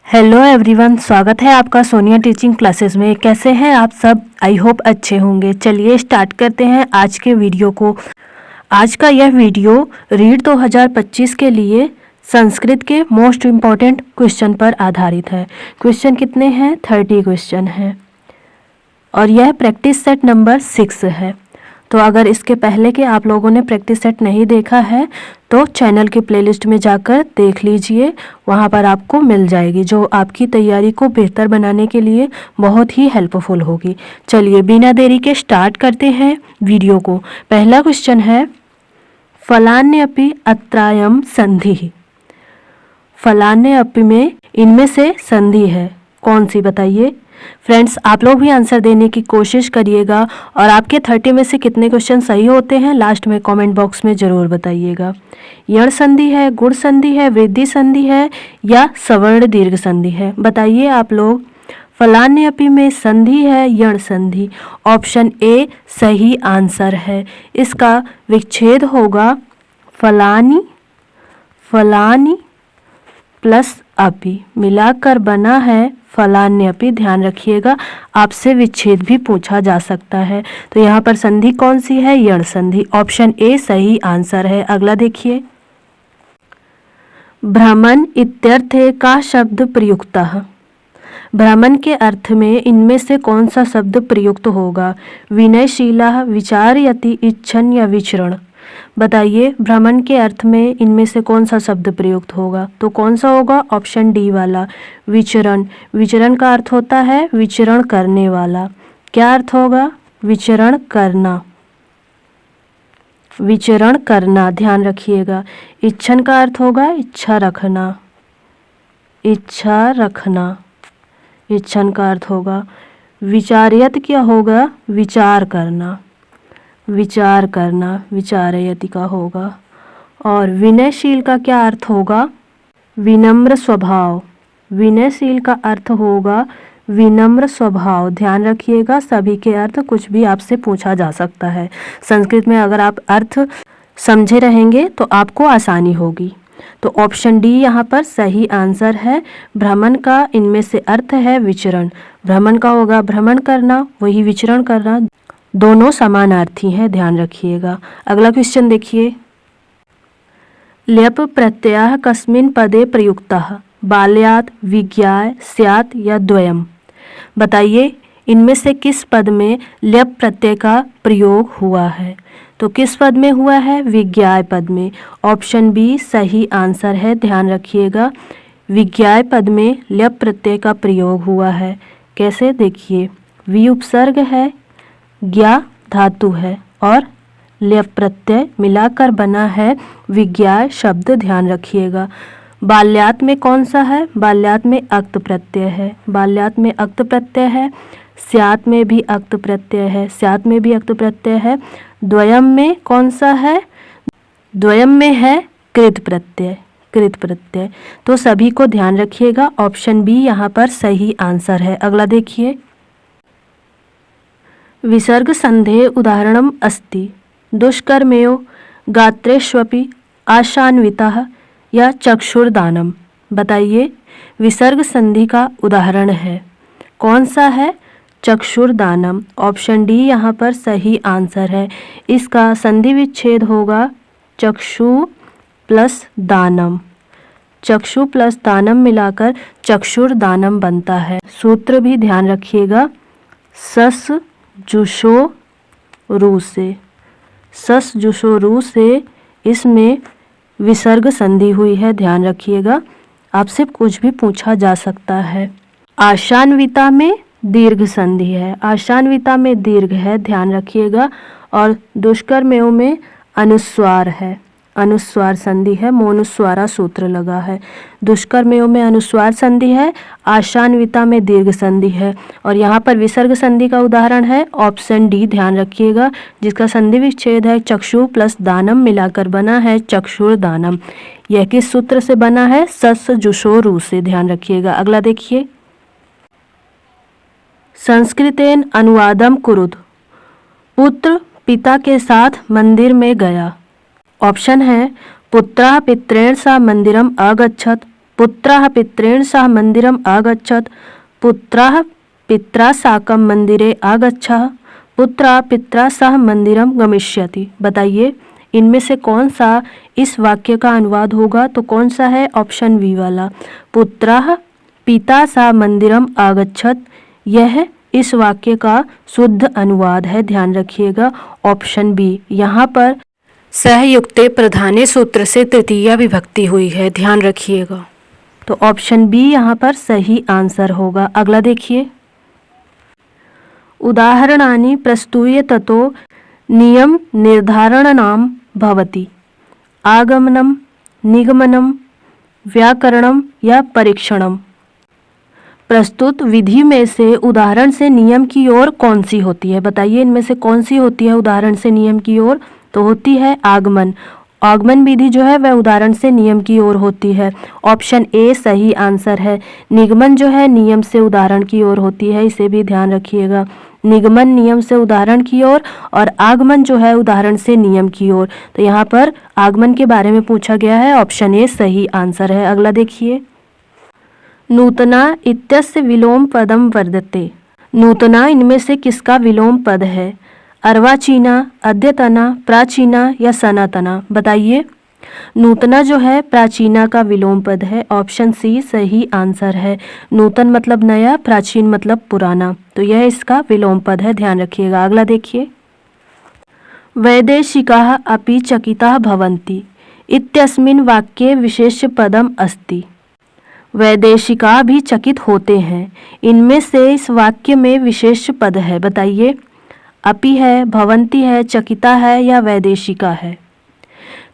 Hello everyone, स्वागत है आपका सोनिया टीचिंग क्लासेस में। कैसे हैं आप सब? आई होप अच्छे होंगे। चलिए स्टार्ट करते हैं आज के वीडियो को। आज का यह वीडियो रीड 2025 के लिए संस्कृत के मोस्ट इम्पॉर्टेंट क्वेश्चन पर आधारित है। क्वेश्चन कितने हैं? 30 क्वेश्चन हैं और यह प्रैक्टिस सेट नंबर 6 है। तो अगर इसके पहले के आप लोगों ने प्रैक्टिस सेट नहीं देखा है तो चैनल के प्लेलिस्ट में जाकर देख लीजिए, वहाँ पर आपको मिल जाएगी, जो आपकी तैयारी को बेहतर बनाने के लिए बहुत ही हेल्पफुल होगी। चलिए बिना देरी के स्टार्ट करते हैं वीडियो को। पहला क्वेश्चन है, फलान्यपि अत्रायम संधि। फलान्यपि में इनमें से संधि है, कौन सी बताइए? फ्रेंड्स, आप लोग भी आंसर देने की कोशिश करिएगा और आपके 30 में से कितने क्वेश्चन सही होते हैं लास्ट में कमेंट बॉक्स में ज़रूर बताइएगा। यण संधि है, गुण संधि है, वृद्धि संधि है या सवर्ण दीर्घ संधि है? बताइए आप लोग। फलान्यपि में संधि है, यण संधि। ऑप्शन ए सही आंसर है। इसका विच्छेद होगा फलानि, फलानि प्लस अपि मिलाकर बना है फलान्यपि। ध्यान रखिएगा, आपसे विच्छेद भी पूछा जा सकता है। तो यहाँ पर संधि कौन सी है? यण संधि। ऑप्शन ए सही आंसर है। अगला देखिए, भ्रमण इत्यर्थे का शब्द प्रयुक्तः। भ्रमण के अर्थ में इनमें से कौन सा शब्द प्रयुक्त होगा? विनयशीला, विचारयति, इच्छन या विचरण? बताइए, भ्रमण के अर्थ में इनमें से कौन सा शब्द प्रयुक्त होगा? तो कौन सा होगा? ऑप्शन डी वाला, विचरण। विचरण का अर्थ होता है विचरण करने वाला। क्या अर्थ होगा? विचरण करना, विचरण करना। ध्यान रखिएगा। इच्छन का अर्थ होगा इच्छा रखना, इच्छा रखना। इच्छन का अर्थ होगा। विचार्यत क्या होगा? विचार करना, विचार करना। विचारयति का होगा। और विनयशील का क्या अर्थ होगा? विनम्र स्वभाव। विनयशील का अर्थ होगा विनम्र स्वभाव। ध्यान रखिएगा, सभी के अर्थ कुछ भी आपसे पूछा जा सकता है। संस्कृत में अगर आप अर्थ समझे रहेंगे तो आपको आसानी होगी। तो ऑप्शन डी यहाँ पर सही आंसर है। भ्रमण का इनमें से अर्थ है विचरण। भ्रमण का होगा भ्रमण करना, वही विचरण करना, दोनों समानार्थी हैं। ध्यान रखिएगा। अगला क्वेश्चन देखिए, ल्यप प्रत्यय कस्मिन् पदे प्रयुक्तः? बाल्यात्, विज्ञाय, स्यात् या द्वयम्? बताइए, इनमें से किस पद में ल्यप प्रत्यय का प्रयोग हुआ है? तो किस पद में हुआ है? विज्ञाय पद में। ऑप्शन बी सही आंसर है। ध्यान रखिएगा, विज्ञाय पद में ल्यप प्रत्यय का प्रयोग हुआ है। कैसे? देखिए, वि उपसर्ग है, ज्ञा धातु है और ल्यप प्रत्यय मिलाकर बना है विज्ञाय शब्द। ध्यान रखिएगा। बाल्यात में कौन सा है? बाल्यात में अक्त प्रत्यय है। बाल्यात में अक्त प्रत्यय है। स्यात् में भी अक्त प्रत्यय है। स्यात् में भी अक्त प्रत्यय है। द्वयम में कौन सा है? द्वयम में है कृत प्रत्यय, कृत प्रत्यय। तो सभी को ध्यान रखिएगा, ऑप्शन बी यहाँ पर सही आंसर है। अगला देखिए, विसर्ग संधेः उदाहरणम् अस्ति। दुष्कर्मयो गात्रेष्वपि आशान्वितः या चक्षुर्दानम? बताइए, विसर्ग संधि का उदाहरण है, कौन सा है? चक्षुर्दानम। ऑप्शन डी यहाँ पर सही आंसर है। इसका संधि विच्छेद होगा चक्षु प्लस दानम। चक्षु प्लस दानम मिलाकर चक्षुर्दानम बनता है। सूत्र भी ध्यान रखिएगा, सस जुषो रू से, सस जुषो रू से इसमें विसर्ग संधि हुई है। ध्यान रखिएगा, आपसे कुछ भी पूछा जा सकता है। आशान्विता में दीर्घ संधि है, आशान्विता में दीर्घ है। ध्यान रखिएगा। और दुष्कर्मयों में अनुस्वार है, अनुस्वार संधि है, मोनुस्वारा सूत्र लगा है। दुष्कर्मयों में अनुस्वार संधि है, आशान्विता में दीर्घ संधि है। और यहाँ पर विसर्ग संधि का उदाहरण है ऑप्शन डी। ध्यान रखिएगा, जिसका संधि विच्छेद है चक्षु प्लस दानम मिलाकर बना है चक्षुर्दानम। यह किस सूत्र से बना है? सस जुषो रू से। ध्यान रखिएगा। अगला देखिए, संस्कृतेन अनुवादम कुरुत। पुत्र पिता के साथ मंदिर में गया। ऑप्शन है, पुत्रः पित्रेण सह मंदिरम अगच्छत्, पुत्रः पित्रेण सह मंदिरम आगच्छत्, पुत्रः पित्रा साकं मंदिरे आगच्छः, पुत्रः पित्रा सह मंदिरम गमिष्यति। बताइए इनमें से कौन सा इस वाक्य का अनुवाद होगा? तो कौन सा है? ऑप्शन बी वाला, पुत्रः पिता सह मंदिरम आगच्छत्। यह इस वाक्य का शुद्ध अनुवाद है, ध्यान रखिएगा ऑप्शन बी। यहाँ पर सहयुक्ते प्रधाने सूत्र से तृतीया विभक्ति हुई है, ध्यान रखिएगा। तो ऑप्शन बी यहाँ पर सही आंसर होगा। अगला देखिए, उदाहरणानि प्रस्तुय ततो नियम निर्धारणनाम भवति। आगमनम, निगमनम, व्याकरणम या परीक्षणम। प्रस्तुत विधि में से उदाहरण से नियम की ओर कौन सी होती है? बताइए इनमें से कौन सी होती है उदाहरण से नियम की ओर? तो होती है आगमन। आगमन विधि जो है वह उदाहरण से नियम की ओर होती है, ऑप्शन ए सही आंसर है। निगमन जो है नियम से उदाहरण की ओर होती है, इसे भी ध्यान रखिएगा। निगमन नियम से उदाहरण की ओर और आगमन जो है उदाहरण से नियम की ओर। तो यहाँ पर आगमन के बारे में पूछा गया है, ऑप्शन ए सही आंसर है। अगला देखिए, नूतना इत्यस्य विलोम पदम वर्धते। नूतना इनमें से किसका विलोम पद है? अर्वाचीना, अद्यतना, प्राचीना या सनातना। बताइए नूतना जो है प्राचीना का विलोम पद है, ऑप्शन सी सही आंसर है। नूतन मतलब नया, प्राचीन मतलब पुराना, तो यह इसका विलोम पद है, ध्यान रखिएगा। अगला देखिए, वैदेशिकाः अपि चकिताः भवन्ति इत्यस्मिन् वाक्ये विशेष पदम अस्ति। वैदेशिका भी चकित होते हैं, इनमें से इस वाक्य में विशेष पद है। बताइए अपि है, भवंती है, चकिता है या वैदेशिका है?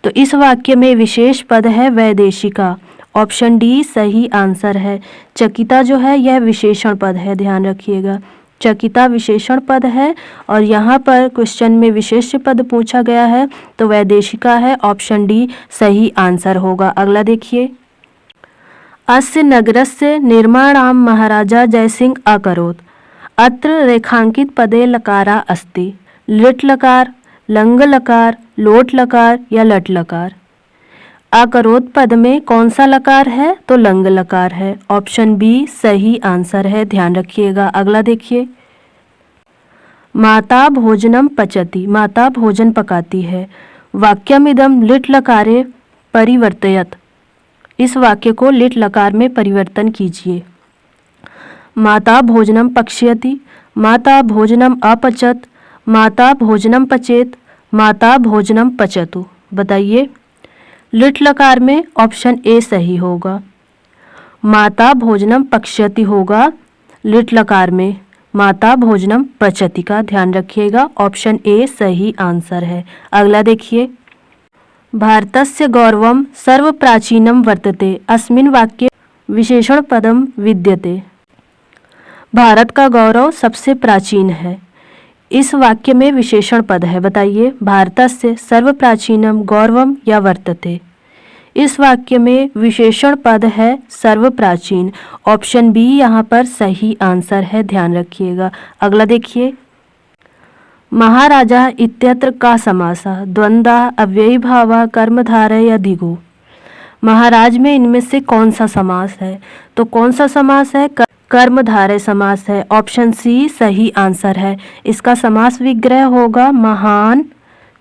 तो इस वाक्य में विशेष पद है वैदेशिका, ऑप्शन डी सही आंसर है। चकिता जो है यह विशेषण पद है, ध्यान रखिएगा। चकिता विशेषण पद है और यहाँ पर क्वेश्चन में विशेष पद पूछा गया है, तो वैदेशिका है, ऑप्शन डी सही आंसर होगा। अगला देखिए, अस्य नगरस्य निर्माणं महाराजा जयसिंह अकरोत्। अत्र रेखांकित पदे लकारा अस्ति। लिट लकार, लंग लकार, लोट लकार या लट लकार। अकरोत पद में कौन सा लकार है? तो लंग लकार है, ऑप्शन बी सही आंसर है, ध्यान रखिएगा। अगला देखिए, माता भोजनम पचति। माता भोजन पकाती है। वाक्यमिदं लिट लकारे परिवर्तयत। इस वाक्य को लिट लकार में परिवर्तन कीजिए। माता भोजनम पक्ष्यति, माता भोजनम अपचत, माता भोजनम पचेत, माता भोजनम पचतु। बताइए लिट लकार में ऑप्शन ए सही होगा। माता भोजनम पक्ष्यति होगा लिट लकार में, माता भोजनम पचति का ध्यान रखिएगा, ऑप्शन ए सही आंसर है। अगला देखिए, भारतस्य गौरवं सर्वप्राचीनं वर्तते। अस्मिन् वाक्ये विशेषण पदम विद्यते। भारत का गौरव सबसे प्राचीन है, इस वाक्य में विशेषण पद है। बताइए भारतस्य सर्वप्राचीनम गौरवम या वर्तते। इस वाक्य में विशेषण पद है सर्वप्राचीन, ऑप्शन बी यहाँ पर सही आंसर है, ध्यान रखिएगा। अगला देखिए, महाराजा इत्यत्र का समासः द्वंद्वा अव्ययीभावा कर्मधारय या दिगु। महाराज में इनमें से कौन सा समास है? तो कौन सा समास है? कर्मधारय समास है, ऑप्शन सी सही आंसर है। इसका समास विग्रह होगा महान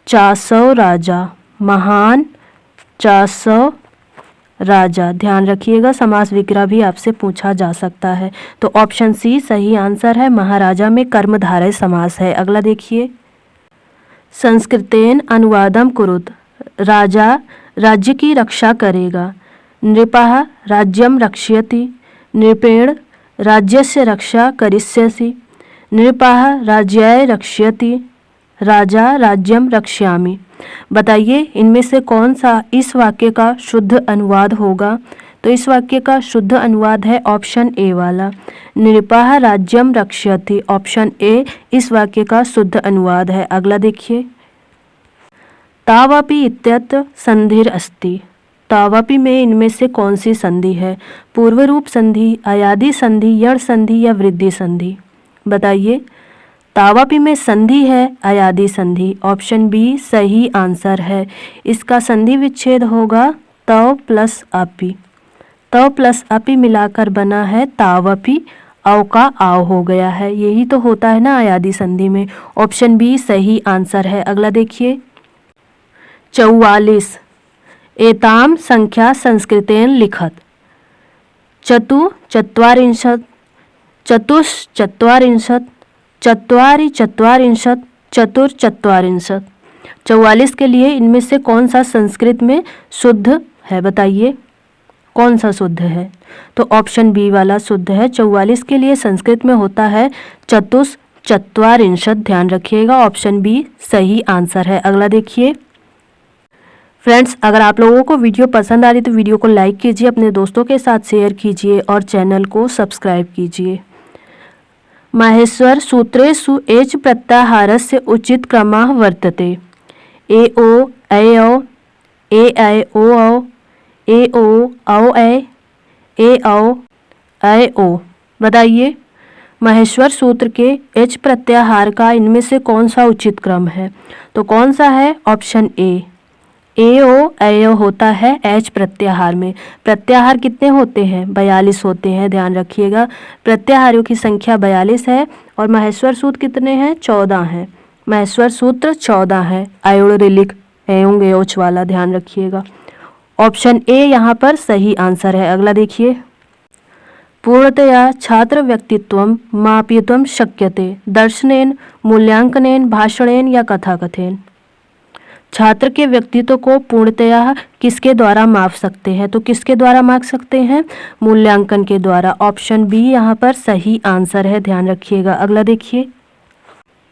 चासौ राजा। महान चासौ राजा, ध्यान रखिएगा, समास विग्रह भी आपसे पूछा जा सकता है, तो ऑप्शन सी सही आंसर है। महाराजा में कर्मधारय समास है। अगला देखिए, संस्कृतेन अनुवादम कुरुत। राजा राज्य की रक्षा करेगा। नृपः राज्यम रक्ष्यति, नृपेण राज्यस्य रक्षा करिष्यसि, नृपः राज्याय रक्ष्यति, राजा राज्यम रक्ष्यामि। बताइए इनमें से कौन सा इस वाक्य का शुद्ध अनुवाद होगा? तो इस वाक्य का शुद्ध अनुवाद है ऑप्शन ए वाला, नृपः राज्यम रक्ष्यति, ऑप्शन ए इस वाक्य का शुद्ध अनुवाद है। अगला देखिए, तावपि इत्यत्र संधिर अस्ति। तावपि में इनमें से कौन सी संधि है? पूर्व रूप संधि, अयादि संधि, यण संधि या वृद्धि संधि। बताइए तावापि में संधि है अयादि संधि, ऑप्शन बी सही आंसर है। इसका संधि विच्छेद होगा तव प्लस आपी। तव प्लस अपि मिलाकर बना है तावपि, अव का आव हो गया है। यही तो होता है ना अयादी संधि में। ऑप्शन बी सही आंसर है। अगला देखिए 44। एताम संख्या संस्कृतेन लिखत। चतुश्चत्वारिंशत्, चतुश्चत्वारिंशत्, चत्वारि चत्वारिंशत्, चतुर्चत्वारिंशत्। 44 के लिए इनमें से कौन सा संस्कृत में शुद्ध है, बताइए कौन सा शुद्ध है। तो ऑप्शन बी वाला शुद्ध है। 44 के लिए संस्कृत में होता है चतुश्चत्वारिंशत्। ध्यान रखिएगा, ऑप्शन बी सही आंसर है। अगला देखिए फ्रेंड्स, अगर आप लोगों को वीडियो पसंद आ रही तो वीडियो को लाइक कीजिए, अपने दोस्तों के साथ शेयर कीजिए और चैनल को सब्सक्राइब कीजिए। माहेश्वर सूत्रेषु एच प्रत्याहारस्य उचित क्रमः वर्तते। ए ओ ऐ ओ ए औ ए औ ऐ ओ। बताइए महेश्वर सूत्र के एच प्रत्याहार का इनमें से कौन सा उचित क्रम है। तो कौन सा है, ऑप्शन ए ओ ऐ ओ होता है एच प्रत्याहार में। प्रत्याहार कितने होते हैं, 42 होते हैं। ध्यान रखिएगा, प्रत्याहारों की संख्या 42 है और महेश्वर सूत्र कितने हैं, 14 हैं। महेश्वर सूत्र 14 है। आयोड़िलिक एयोंग एओच वाला, ध्यान रखिएगा। ऑप्शन ए यहाँ पर सही आंसर है। अगला देखिए पूर्णतया छात्र व्यक्तित्वं मापयितुं शक्यते दर्शनेन, मूल्यांकनेन, भाषणेन या कथाकथेन। छात्र के व्यक्तित्व को पूर्णतया किसके द्वारा माप सकते हैं। तो किसके द्वारा माप सकते हैं, मूल्यांकन के द्वारा। ऑप्शन बी यहाँ पर सही आंसर है। ध्यान रखिएगा। अगला देखिए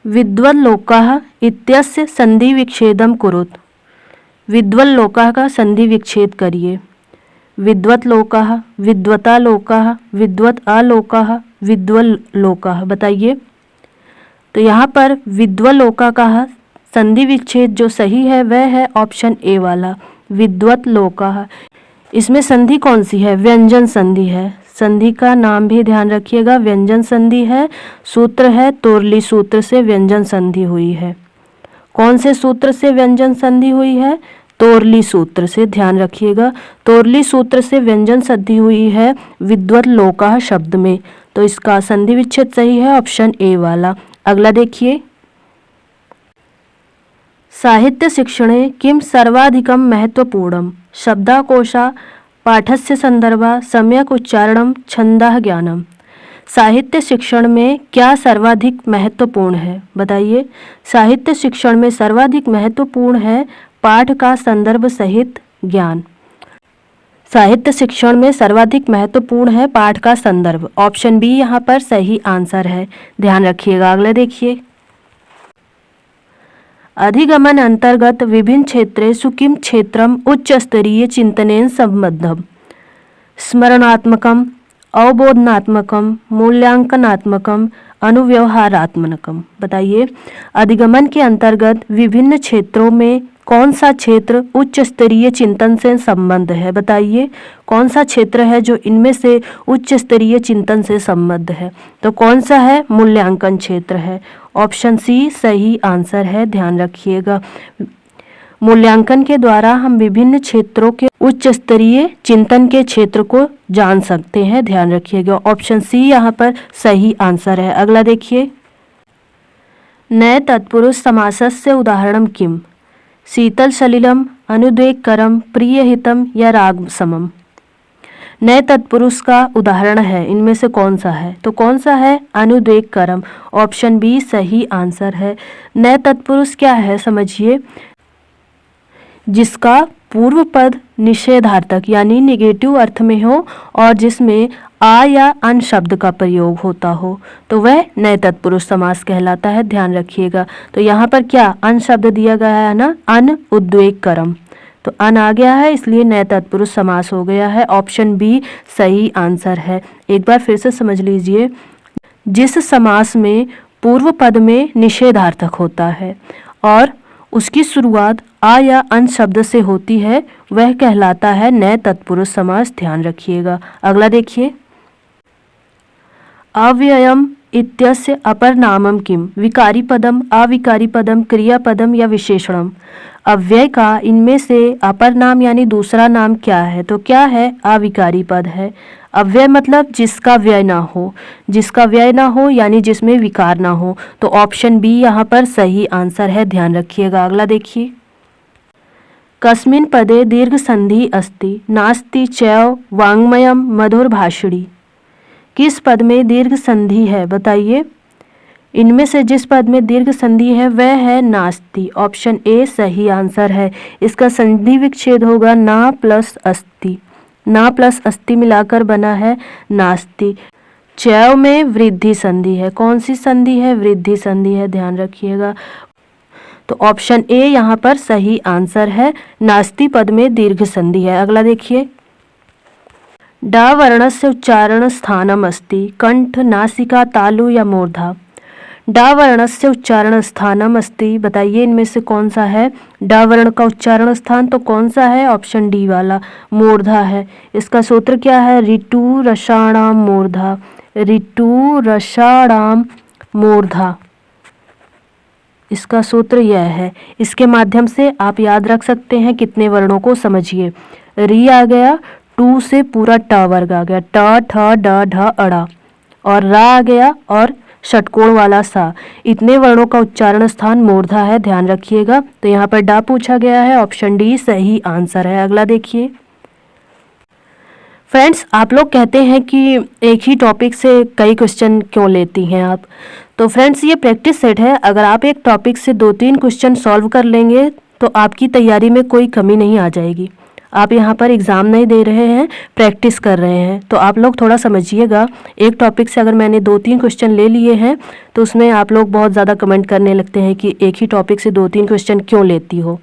विद्वल्लोकः इत्यस्य संधि विच्छेदम कुरुत। विद्वल्लोकः का संधि विच्छेद करिए। विद्वत्लोकः, विद्वतालोकः, विद्वत आलोकः, विद्वल्लोकः। बताइए तो यहाँ पर विद्वल्लोकः का संधि विच्छेद जो सही है वह है ऑप्शन ए वाला, विद्वत्लोकः। इसमें संधि कौन सी है, व्यंजन संधि है। संधि का नाम भी ध्यान रखिएगा, व्यंजन संधि है। सूत्र है तोरली सूत्र से व्यंजन संधि हुई है। कौन से सूत्र से व्यंजन संधि हुई है, तोरली सूत्र से। ध्यान रखिएगा, तोरली सूत्र से व्यंजन संधि हुई है विद्वत्लोकः शब्द में। तो इसका संधि विच्छेद सही है ऑप्शन ए वाला। अगला देखिए साहित्य शिक्षणे किम सर्वाधिकं महत्वपूर्णं। शब्दकोशः, पाठस्य संदर्भः, सम्यक उच्चारणं, छंदः ज्ञानम। साहित्य शिक्षण में क्या सर्वाधिक महत्वपूर्ण है, बताइए। साहित्य शिक्षण में सर्वाधिक महत्वपूर्ण है पाठ का संदर्भ सहित ज्ञान। साहित्य शिक्षण में सर्वाधिक महत्वपूर्ण है पाठ का संदर्भ। ऑप्शन बी यहाँ पर सही आंसर है। ध्यान रखिएगा। अगले देखिए अधिगमन अंतर्गत विभिन्न क्षेत्रेषु किम क्षेत्रम उच्च स्तरीय चिंतनेन संबद्धम। स्मरणात्मकम, अवबोधनात्मकम, मूल्यांकनात्मकम, अनुव्यवहारात्मकम। बताइए अधिगमन के अंतर्गत विभिन्न क्षेत्रों में कौन सा क्षेत्र उच्च स्तरीय चिंतन से संबद्ध है। बताइए कौन सा क्षेत्र है जो इनमें से उच्च स्तरीय चिंतन से संबद्ध है। तो कौन सा है, मूल्यांकन क्षेत्र है। ऑप्शन सी सही आंसर है। ध्यान रखिएगा, मूल्यांकन के द्वारा हम विभिन्न क्षेत्रों के उच्च स्तरीय चिंतन के क्षेत्र को जान सकते हैं। ध्यान रखिएगा, ऑप्शन सी यहाँ पर सही आंसर है। अगला देखिए नए तत्पुरुष समासस्य उदाहरणम किम। शीतल सलिलम, अनुद्वेगकरम, प्रियहितम या राग समम। नए तत्पुरुष का उदाहरण है, इनमें से कौन सा है। तो कौन सा है, अनुद्वेगकरम। ऑप्शन बी सही आंसर है। नए तत्पुरुष क्या है, समझिए, जिसका पूर्व पद निषेधार्थक यानी निगेटिव अर्थ में हो और जिसमें आ या अन शब्द का प्रयोग होता हो तो वह नए तत्पुरुष समास कहलाता है। ध्यान रखिएगा। तो यहाँ पर क्या अन शब्द दिया गया है ना, अन उद्वेगकरम, तो अन आ गया है इसलिए नए तत्पुरुष समास हो गया है। ऑप्शन बी सही आंसर है। एक बार फिर से समझ लीजिए, जिस समास में पूर्व पद में निषेधार्थक होता है और उसकी शुरुआत आ या अन शब्द से होती है वह कहलाता है नए तत्पुरुष समास। ध्यान रखिएगा। अगला देखिए अव्ययम इत्यस्य अपर नामम किम, विकारी पदम, अविकारी पदम, क्रियापदम या विशेषणम। अव्यय का इनमें से अपर नाम यानी दूसरा नाम क्या है? तो क्या है? अविकारी पद है। अव्यय मतलब जिसका व्यय ना हो, जिसका व्यय ना हो यानी जिसमें विकार ना हो। तो ऑप्शन बी यहाँ पर सही आंसर है, ध्यान रखिएगा। अगला देखिए, कस्मिन् पदे दीर्घ संधि अस्ति नास्ति चैव वाङ्मयम मधुर भाषिणी। किस पद में दीर्घ संधि है? बताइए। इनमें से जिस पद में दीर्घ संधि है वह है नास्ति। ऑप्शन ए सही आंसर है। इसका संधि विच्छेद होगा ना प्लस अस्ति, ना प्लस अस्ति मिलाकर बना है नास्ति। चैव में वृद्धि संधि है। कौन सी संधि है? वृद्धि संधि है, ध्यान रखिएगा। तो ऑप्शन ए यहाँ पर सही आंसर है, नास्ति पद में दीर्घ संधि है। अगला देखिए, डा वर्णस्य उच्चारण स्थानम अस्ति कंठ, नासिका, तालु या मूर्धा। डा वर्णस्य उच्चारण स्थानम अस्ति, बताइए इनमें से कौन सा है? डा वर्ण का उच्चारण स्थान तो कौन सा है? ऑप्शन डी वाला मूर्धा है। इसका सूत्र क्या है? ऋतु रसाणाम मूर्धा, ऋतु रसाणाम मूर्धा, इसका सूत्र यह है। इसके माध्यम से आप याद रख सकते हैं कितने वर्णों को, समझिए। री आ गया, टू से पूरा ट वर्ग आ गया, ट ठ ड ढ अड़ा, और रा आ गया और षटकोण वाला सा। इतने वर्णों का उच्चारण स्थान मूर्धा है, ध्यान रखिएगा। तो यहाँ पर डा पूछा गया है, ऑप्शन डी सही आंसर है। अगला देखिए, फ्रेंड्स आप लोग कहते हैं कि एक ही टॉपिक से कई क्वेश्चन क्यों लेती हैं आप। तो फ्रेंड्स ये प्रैक्टिस सेट है। अगर आप एक टॉपिक से 2-3 क्वेश्चन सॉल्व कर लेंगे तो आपकी तैयारी में कोई कमी नहीं आ जाएगी। आप यहाँ पर एग्ज़ाम नहीं दे रहे हैं, प्रैक्टिस कर रहे हैं। तो आप लोग थोड़ा समझिएगा, एक टॉपिक से अगर मैंने 2-3 क्वेश्चन ले लिए हैं तो उसमें आप लोग बहुत ज़्यादा कमेंट करने लगते हैं कि एक ही टॉपिक से 2-3 क्वेश्चन क्यों लेती हो।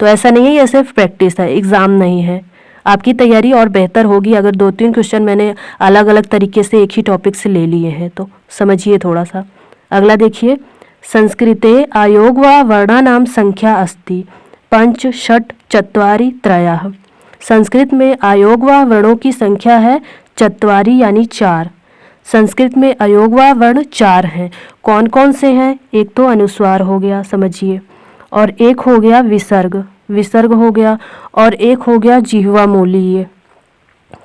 तो ऐसा नहीं है, ये सिर्फ प्रैक्टिस है, एग्ज़ाम नहीं है। आपकी तैयारी और बेहतर होगी अगर 2-3 क्वेश्चन मैंने अलग अलग तरीके से एक ही टॉपिक से ले लिए हैं, तो समझिए थोड़ा सा। अगला देखिए, संस्कृते आयोग व वर्णानाम संख्या अस्ति पंच षट् चत्वारि त्रयः। संस्कृत में आयोग व वर्णों की संख्या है चत्वारि यानी 4। संस्कृत में अयोग व वर्ण 4 हैं। कौन कौन से हैं? एक तो अनुस्वार हो गया, समझिए, और एक हो गया विसर्ग, विसर्ग हो गया, और एक हो गया जिह्वा मूलीय।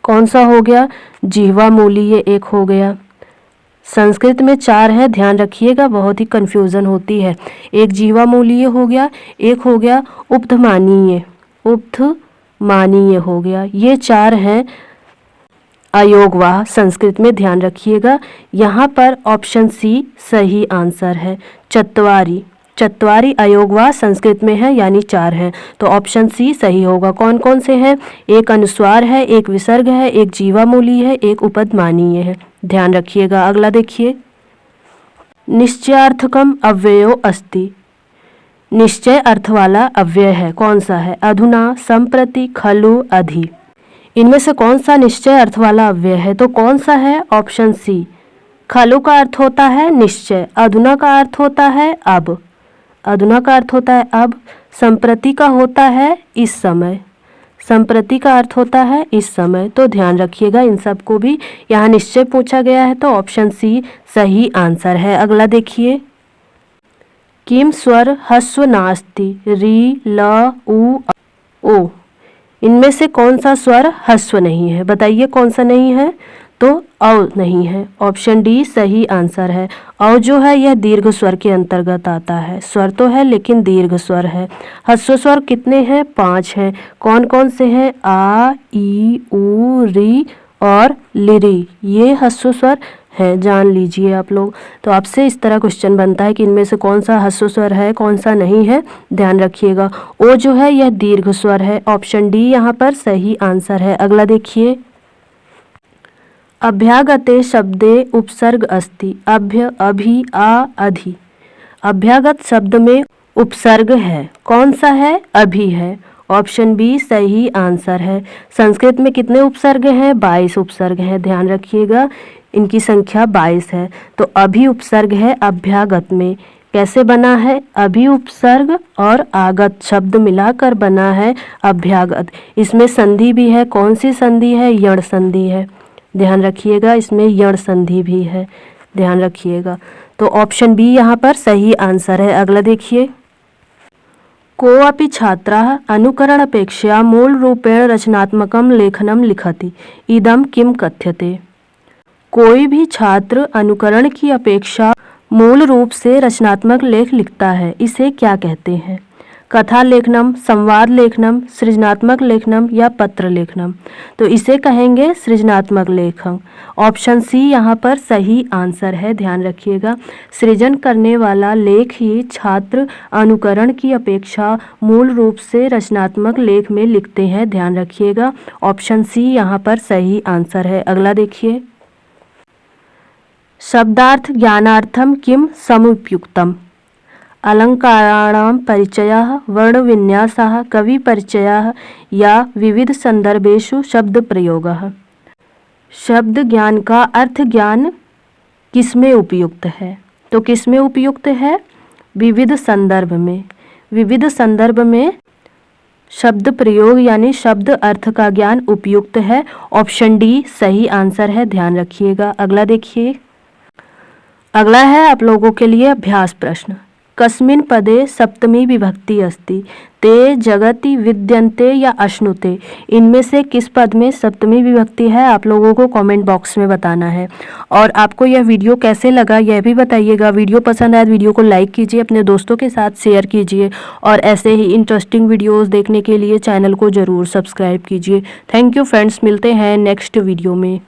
कौन सा हो गया? जिह्वा मूलीय एक हो गया। संस्कृत में 4 है, ध्यान रखिएगा, बहुत ही कन्फ्यूज़न होती है। एक जिह्वा मूलीय हो गया, एक हो गया उपधमानीय, उपधमानीय हो गया। ये 4 हैं अयोगवाह संस्कृत में, ध्यान रखिएगा। यहाँ पर ऑप्शन सी सही आंसर है। चत्वारि, चत्वारि अयोगवाह संस्कृत में है यानी 4 हैं। तो ऑप्शन सी सही होगा। कौन कौन से हैं? एक अनुस्वार है, एक विसर्ग है, एक जीवा मूली है, एक उपधमानीय है, ध्यान रखिएगा। अगला देखिए, निश्चयार्थकम अव्ययो अस्ति। निश्चय अर्थ वाला अव्यय है, कौन सा है? अधुना, संप्रति, खलु, अधि। इनमें से कौन सा निश्चय अर्थ वाला अव्यय है? तो कौन सा है? Option C. खलु का अर्थ होता है निश्चय, अधुना का अर्थ होता है अब, अधुना का अर्थ होता है अब, संप्रति का होता है इस समय, संप्रति का अर्थ होता है इस समय। तो ध्यान रखिएगा इन सब को भी। यहाँ निश्चय पूछा गया है तो ऑप्शन सी सही आंसर है। अगला देखिए, किम स्वर ह्रस्व नास्ति री ल उ ओ। इनमें से कौन सा स्वर ह्रस्व नहीं है? बताइए कौन सा नहीं है? तो औ नहीं है, ऑप्शन डी सही आंसर है। औ जो है यह दीर्घ स्वर के अंतर्गत आता है, स्वर तो है लेकिन दीर्घ स्वर है। ह्रस्व स्वर कितने हैं? 5 हैं। कौन कौन से हैं? आ, ई, उ, री और लिरी, ये ह्रस्व स्वर है, जान लीजिए आप लोग। तो आपसे इस तरह क्वेश्चन बनता है कि इनमें से कौन सा ह्रस्व स्वर है, कौन सा नहीं है, ध्यान रखिएगा। ओ जो है यह दीर्घ स्वर है, ऑप्शन डी यहाँ पर सही आंसर है। अगला देखिए, अभ्यागते शब्दे उपसर्ग अस्ति अभ्य, अभि, आ, अधि। अभ्यागत शब्द में उपसर्ग है, कौन सा है? अभि है, ऑप्शन बी सही आंसर है। संस्कृत में कितने उपसर्ग हैं? 22 उपसर्ग हैं, ध्यान रखिएगा, इनकी संख्या 22 है। तो अभि उपसर्ग है अभ्यागत में। कैसे बना है? अभि उपसर्ग और आगत शब्द मिलाकर बना है अभ्यागत। इसमें संधि भी है, कौन सी संधि है? यण संधि है, ध्यान रखिएगा, इसमें यण संधि भी है, ध्यान रखिएगा। तो ऑप्शन बी यहाँ पर सही आंसर है। अगला देखिए, कोऽपि छात्रः अनुकरणपेक्षया मूलरूपेण रचनात्मकं लेखनं लिखति, इदं किं कथ्यते। कोई भी छात्र अनुकरण की अपेक्षा मूल रूप से रचनात्मक लेख लिखता है, इसे क्या कहते हैं। कथा लेखनम, संवाद लेखनम, सृजनात्मक लेखनम या पत्र लेखनम। तो इसे कहेंगे सृजनात्मक लेखन। ऑप्शन सी यहाँ पर सही आंसर है। ध्यान रखिएगा, सृजन करने वाला लेख ही छात्र अनुकरण की अपेक्षा मूल रूप से रचनात्मक लेख में लिखते हैं। ध्यान रखिएगा, ऑप्शन सी यहाँ पर सही आंसर है। अगला देखिए, शब्दार्थ ज्ञानार्थम किम समुपयुक्तम। अलंकाराणां परिचयः, वर्णविन्यासः, कविपरिचयः या विविध संदर्भेषु शब्द प्रयोगः। शब्द ज्ञान का अर्थ ज्ञान किसमें उपयुक्त है। तो किसमें उपयुक्त है, विविध संदर्भ में। विविध संदर्भ में शब्द प्रयोग यानी शब्द अर्थ का ज्ञान उपयुक्त है। ऑप्शन डी सही आंसर है। ध्यान रखिएगा। अगला देखिए, अगला है आप लोगों के लिए अभ्यास प्रश्न। कस्मिन् पदे सप्तमी विभक्ति अस्ति, ते जगति विद्यन्ते या अश्नुते। इनमें से किस पद में सप्तमी विभक्ति है, आप लोगों को कमेंट बॉक्स में बताना है। और आपको यह वीडियो कैसे लगा यह भी बताइएगा। वीडियो पसंद आए तो वीडियो को लाइक कीजिए, अपने दोस्तों के साथ शेयर कीजिए और ऐसे ही इंटरेस्टिंग वीडियोज़ देखने के लिए चैनल को ज़रूर सब्सक्राइब कीजिए। थैंक यू फ्रेंड्स, मिलते हैं नेक्स्ट वीडियो में।